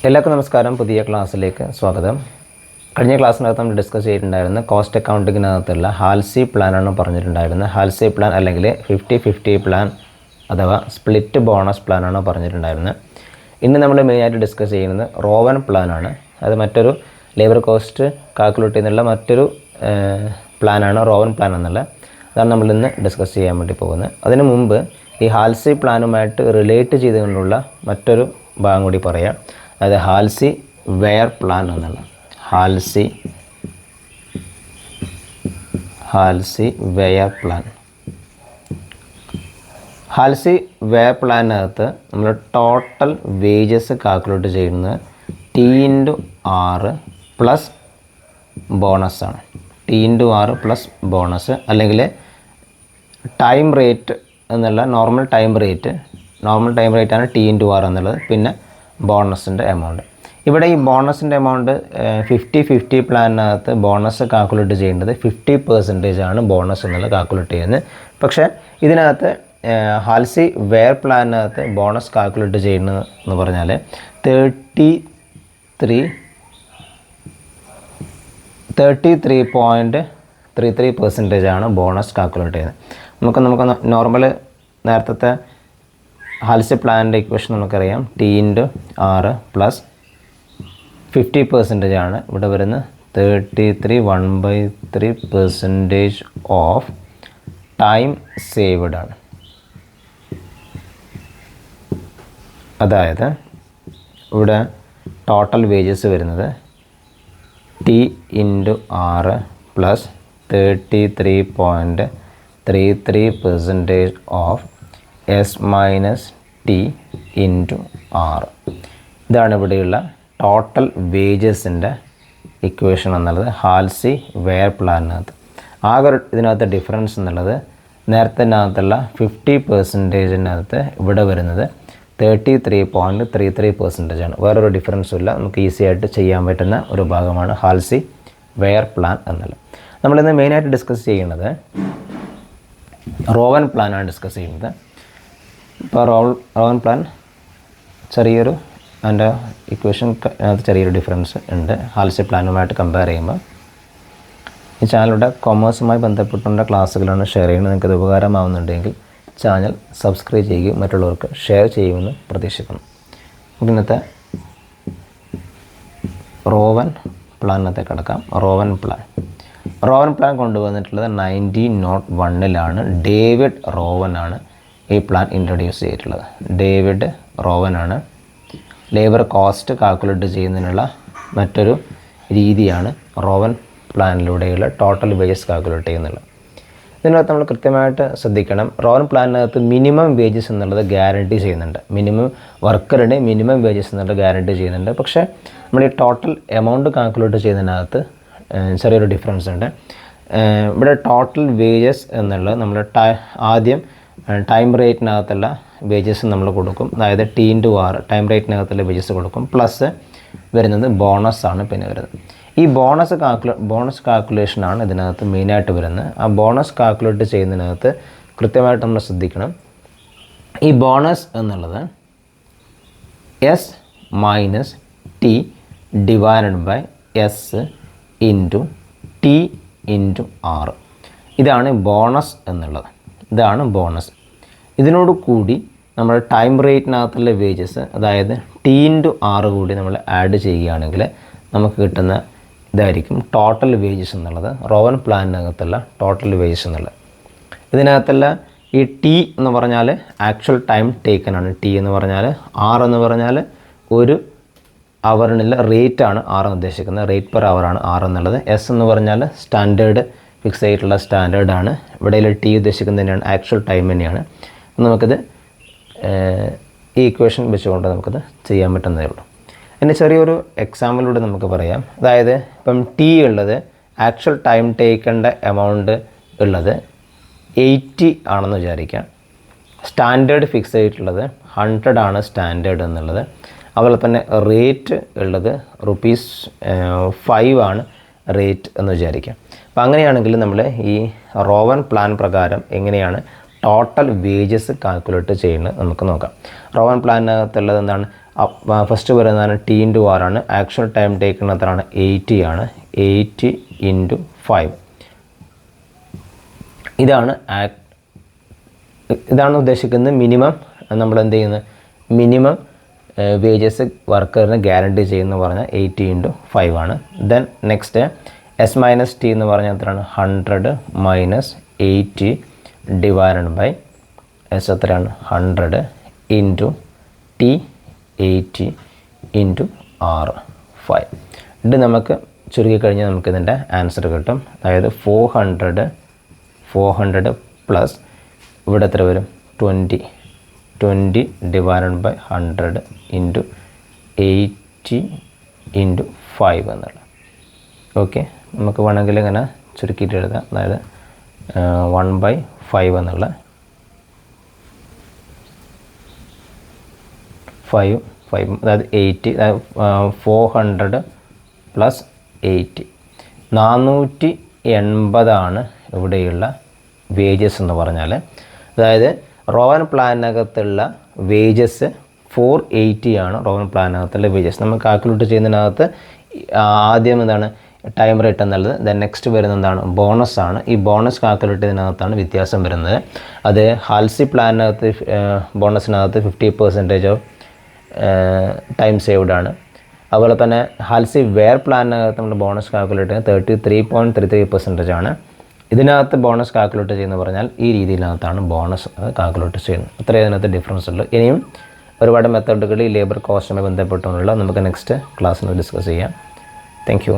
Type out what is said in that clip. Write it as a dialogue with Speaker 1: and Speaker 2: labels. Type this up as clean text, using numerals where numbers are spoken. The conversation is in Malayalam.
Speaker 1: എല്ലാവർക്കും നമസ്കാരം. പുതിയ ക്ലാസ്സിലേക്ക് സ്വാഗതം. കഴിഞ്ഞ ക്ലാസ്സിനകത്ത് നമ്മൾ ഡിസ്കസ് ചെയ്തിട്ടുണ്ടായിരുന്ന കോസ്റ്റ് അക്കൗണ്ടിങ്ങിനകത്തുള്ള ഹാൽസി പ്ലാനാണ് പറഞ്ഞിട്ടുണ്ടായിരുന്നത്. ഹാൽസി പ്ലാൻ അല്ലെങ്കിൽ 50-50 പ്ലാൻ അഥവാ സ്പ്ലിറ്റ് ബോണസ് പ്ലാനാണ് പറഞ്ഞിട്ടുണ്ടായിരുന്നത്. ഇന്ന് നമ്മൾ മെയിനായിട്ട് ഡിസ്കസ് ചെയ്യുന്നത് റോവൻ പ്ലാനാണ്. അത് മറ്റൊരു ലേബർ കോസ്റ്റ് കാൽക്കുലേറ്റ് ചെയ്യുന്നുള്ള മറ്റൊരു പ്ലാനാണ് റോവൻ പ്ലാൻ എന്നുള്ളത്. അതാണ് നമ്മളിന്ന് ഡിസ്കസ് ചെയ്യാൻ വേണ്ടി പോകുന്നത്. അതിനു മുമ്പ് ഈ ഹാൽസി പ്ലാനുമായിട്ട് റിലേറ്റ് ചെയ്തുകൊണ്ടുള്ള മറ്റൊരു ഭാഗം കൂടി പറയാം. അതായത് ഹാൽസി വെയർ പ്ലാൻ എന്നുള്ള Halsey Weir plan. Halsey Weir പ്ലാനകത്ത് നമ്മൾ ടോട്ടൽ വേജസ് കാൽക്കുലേറ്റ് ചെയ്യുന്നത് T/R പ്ലസ് ബോണസാണ്. T/R പ്ലസ് ബോണസ് അല്ലെങ്കിൽ ടൈം റേറ്റ് എന്നുള്ള നോർമൽ ടൈം റേറ്റാണ് T/R എന്നുള്ളത്. പിന്നെ ബോണസിൻ്റെ എമൗണ്ട്. ഇവിടെ ഈ ബോണസിൻ്റെ എമൗണ്ട് 50-50 പ്ലാനിനകത്ത് ബോണസ് കാൽക്കുലേറ്റ് ചെയ്യേണ്ടത് 50% ആണ് ബോണസ് എന്നുള്ളത് കാൽക്കുലേറ്റ് ചെയ്യുന്നത്. പക്ഷേ ഇതിനകത്ത് ഹാൽസി വെയർ പ്ലാനിനകത്ത് ബോണസ് കാൽക്കുലേറ്റ് ചെയ്യുന്നത് എന്ന് പറഞ്ഞാൽ 33.33% ആണ് ബോണസ് കാൽക്കുലേറ്റ് ചെയ്യുന്നത്. നമുക്ക് നോർമൽ നേരത്തെ ഹാൽസി പ്ലാനിൻ്റെ ഇക്വേഷൻ നമുക്കറിയാം. T/R പ്ലസ് 50% ആണ് ഇവിടെ വരുന്നത്. 33 ഓഫ് ടൈം സേവ്ഡ് ആണ്. അതായത് ഇവിടെ ടോട്ടൽ വേജസ് വരുന്നത് T/R പ്ലസ് 33.33% ഓഫ് S-T/R. ഇതാണ് ഇവിടെയുള്ള ടോട്ടൽ വേജസിൻ്റെ ഇക്വേഷൻ എന്നുള്ളത് ഹാൽസി വെയർ പ്ലാനിനകത്ത്. ആകെ ഇതിനകത്ത് ഡിഫറൻസ് എന്നുള്ളത് നേരത്തെ 50%-നകത്ത് ഇവിടെ വരുന്നത് 33.33% ആണ്. വേറൊരു ഡിഫറൻസും ഇല്ല. നമുക്ക് ഈസി ആയിട്ട് ചെയ്യാൻ പറ്റുന്ന ഒരു ഭാഗമാണ് ഹാൽസി വെയർ പ്ലാൻ എന്നുള്ളത്. നമ്മളിന്ന് മെയിനായിട്ട് ഡിസ്കസ് ചെയ്യുന്നത് റോവൻ പ്ലാനാണ് ഡിസ്കസ് ചെയ്യുന്നത്. ഇപ്പോൾ റോവൻ പ്ലാൻ ചെറിയൊരു അതിൻ്റെ ഇക്വേഷൻ അതിനകത്ത് ചെറിയൊരു ഡിഫറൻസ് ഉണ്ട് ഹാൽസി പ്ലാനുമായിട്ട് കമ്പയർ ചെയ്യുമ്പോൾ. ഈ ചാനലിലൂടെ കൊമേഴ്സുമായി ബന്ധപ്പെട്ടുള്ള ക്ലാസ്സുകളാണ് ഷെയർ ചെയ്യുന്നത്. നിങ്ങൾക്കത് ഉപകാരമാവുന്നുണ്ടെങ്കിൽ ചാനൽ സബ്സ്ക്രൈബ് ചെയ്യുകയും മറ്റുള്ളവർക്ക് ഷെയർ ചെയ്യുമെന്ന് പ്രതീക്ഷിക്കുന്നു. ഇന്നത്തെ റോവൻ പ്ലാനിനകത്ത് കിടക്കാം. റോവൻ പ്ലാൻ കൊണ്ടുവന്നിട്ടുള്ളത് 1901 ഡേവിഡ് റോവനാണ് ഈ പ്ലാൻ ഇൻട്രൊഡ്യൂസ് ചെയ്തിട്ടുള്ളത്. ഡേവിഡ് റോവനാണ്. ലേബർ കോസ്റ്റ് കാൽക്കുലേറ്റ് ചെയ്യുന്നതിനുള്ള മറ്റൊരു രീതിയാണ് റോവൻ പ്ലാനിലൂടെയുള്ള ടോട്ടൽ വേജസ് കാൽക്കുലേറ്റ് ചെയ്യുന്നുള്ളത്. ഇതിനകത്ത് നമ്മൾ കൃത്യമായിട്ട് ശ്രദ്ധിക്കണം. റോവൻ പ്ലാനിനകത്ത് മിനിമം വേജസ് എന്നുള്ളത് ഗ്യാരണ്ടി ചെയ്യുന്നുണ്ട്. മിനിമം വർക്കറുടെ മിനിമം വേജസ് എന്നുള്ളത് ഗ്യാരണ്ടി ചെയ്യുന്നുണ്ട്. പക്ഷേ നമ്മൾ ഈ ടോട്ടൽ എമൗണ്ട് കാൽക്കുലേറ്റ് ചെയ്യുന്നതിനകത്ത് ചെറിയൊരു ഡിഫറൻസ് ഉണ്ട്. ഇവിടെ ടോട്ടൽ വേജസ് എന്നുള്ളത് നമ്മൾ ആദ്യം ടൈം റേറ്റിനകത്തുള്ള വേജസ് നമ്മൾ കൊടുക്കും. അതായത് T/R ടൈം റേറ്റിനകത്തുള്ള വേജസ് കൊടുക്കും. പ്ലസ് വരുന്നത് ബോണസാണ് പിന്നെ വരുന്നത്. ഈ ബോണസ് കാൽക്കുലേഷനാണ് ഇതിനകത്ത് മെയിനായിട്ട് വരുന്നത്. ആ ബോണസ് കാൽക്കുലേറ്റ് ചെയ്യുന്നതിനകത്ത് കൃത്യമായിട്ട് നമ്മൾ ശ്രദ്ധിക്കണം. ഈ ബോണസ് എന്നുള്ളത് S-T/R ഇതാണ് ബോണസ് എന്നുള്ളത്. ഇതാണ് ബോണസ്. ഇതിനോട് കൂടി നമ്മൾ ടൈം റേറ്റിനകത്തുള്ള വേജസ് അതായത് T/R കൂടി നമ്മൾ ആഡ് ചെയ്യുകയാണെങ്കിൽ നമുക്ക് കിട്ടുന്ന ഇതായിരിക്കും ടോട്ടൽ വേജസ് എന്നുള്ളത്. റോവൻ പ്ലാനിനകത്തുള്ള ടോട്ടൽ വേജസ് എന്നുള്ളത്. ഇതിനകത്തുള്ള ഈ T എന്ന് പറഞ്ഞാൽ ആക്ച്വൽ ടൈം ടേക്കൻ ആണ്. T എന്ന് പറഞ്ഞാൽ, R എന്ന് പറഞ്ഞാൽ ഒരു അവറിനുള്ള റേറ്റാണ് R എന്ന് ഉദ്ദേശിക്കുന്നത്. റേറ്റ് പെർ അവറാണ് R എന്നുള്ളത്. S എന്ന് പറഞ്ഞാൽ സ്റ്റാൻഡേർഡ് ഫിക്സ് ചെയ്തിട്ടുള്ള സ്റ്റാൻഡേർഡാണ്. ഇവിടെ T ഉദ്ദേശിക്കുന്നത് തന്നെയാണ് ആക്ച്വൽ ടൈം തന്നെയാണ്. നമുക്കിത് ഈ ഇക്വേഷൻ വെച്ചുകൊണ്ട് നമുക്കത് ചെയ്യാൻ പറ്റുന്നതേ ഉള്ളൂ. എൻ്റെ ചെറിയൊരു എക്സാമ്പിളിലൂടെ നമുക്ക് പറയാം. അതായത് ഇപ്പം T ഉള്ളത് ആക്ച്വൽ ടൈം ടേക്കേണ്ട എമൗണ്ട് ഉള്ളത് 80 ആണെന്ന് വിചാരിക്കാം. സ്റ്റാൻഡേർഡ് ഫിക്സ് ചെയ്തിട്ടുള്ളത് 100 ആണ് സ്റ്റാൻഡേർഡ് എന്നുള്ളത്. അതുപോലെ തന്നെ റേറ്റ് ഉള്ളത് ₹5 ആണ് റേറ്റ് എന്ന് വിചാരിക്കാം. അപ്പോൾ അങ്ങനെയാണെങ്കിൽ നമ്മൾ ഈ റോവൻ പ്ലാൻ പ്രകാരം എങ്ങനെയാണ് ടോട്ടൽ വേജസ് കാൽക്കുലേറ്റ് ചെയ്യുന്നത് നമുക്ക് നോക്കാം. റോവൻ പ്ലാനിനകത്തുള്ളത് എന്താണ്? ഫസ്റ്റ് വരുന്നതാണ് T/R ആണ്. ആക്ച്വൽ ടൈം ടേക്കൺ എത്രയാണ്? 80 ആണ്. 80 × 5. ഇതാണ് ഉദ്ദേശിക്കുന്നത് മിനിമം. നമ്മൾ എന്ത് ചെയ്യുന്നത്? മിനിമം വേജസ് വർക്കറിന് ഗ്യാരണ്ടി ചെയ്യുന്ന പറഞ്ഞാൽ 80 × 5 ആണ്. ദെൻ നെക്സ്റ്റ് S-T എന്ന് പറഞ്ഞാൽ എത്രയാണ്? 100 - 80 ഡിവൈഡഡ് ബൈ S എത്രയാണ്? 100 × T 80 × R 5. ഇത് നമുക്ക് ചുരുക്കി കഴിഞ്ഞാൽ നമുക്ക് ഇതിൻ്റെ ആൻസർ കിട്ടും. അതായത് 400 പ്ലസ് ഇവിടെ എത്ര വരും? 20 ഡിവൈഡഡ് ബൈ 100 × 80 × 5 എന്നുള്ളത്. ഓക്കെ, നമുക്ക് വേണമെങ്കിൽ ഇങ്ങനെ ചുരുക്കിയിട്ട് എഴുതാം. അതായത് 1/5 എന്നുള്ള 5 അതായത് 80, 400 പ്ലസ് 80 480 ഇവിടെയുള്ള വേജസ് എന്ന് പറഞ്ഞാൽ. അതായത് റോവൻ പ്ലാനിനകത്തുള്ള വേജസ് 480 ആണ്. റോവൻ പ്ലാനിനകത്തുള്ള വേജസ് നമ്മൾ കാൽക്കുലേറ്റ് ചെയ്യുന്നതിനകത്ത് ആദ്യം എന്താണ്? ടൈം റേറ്റ് എന്നുള്ളത്. ദെൻ നെക്സ്റ്റ് വരുന്നത് എന്താണ്? ബോണസ് ആണ്. ഈ ബോണസ് കാൽക്കുലേറ്റ് ചെയ്യുന്നതിനകത്താണ് വ്യത്യാസം വരുന്നത്. അത് ഹാൽസി പ്ലാനിനകത്ത് ബോണസിനകത്ത് 50% ഓഫ് ടൈം സേവ്ഡ് ആണ്. അതുപോലെ തന്നെ ഹാൽസി വെയർ പ്ലാനിനകത്ത് നമ്മൾ ബോണസ് കാൽക്കുലേറ്റ് ചെയ്യുന്നത് 33.33% ആണ്. ഇതിനകത്ത് ബോണസ് കാൽക്കുലേറ്റ് ചെയ്യുന്നത് പറഞ്ഞാൽ ഈ രീതിയിനകത്താണ് ബോണസ് കാൽക്കുലേറ്റ് ചെയ്യുന്നത്. അത്രയും ഇതിനകത്ത് ഡിഫറൻസ് ഉള്ളൂ. ഇനിയും ഒരുപാട് മെത്തേഡുകൾ ഈ ലേബർ കോസ്റ്റുമായി ബന്ധപ്പെട്ടുള്ള നമുക്ക് നെക്സ്റ്റ് ക്ലാസ്സിൽ ഡിസ്കസ് ചെയ്യാം. Thank you.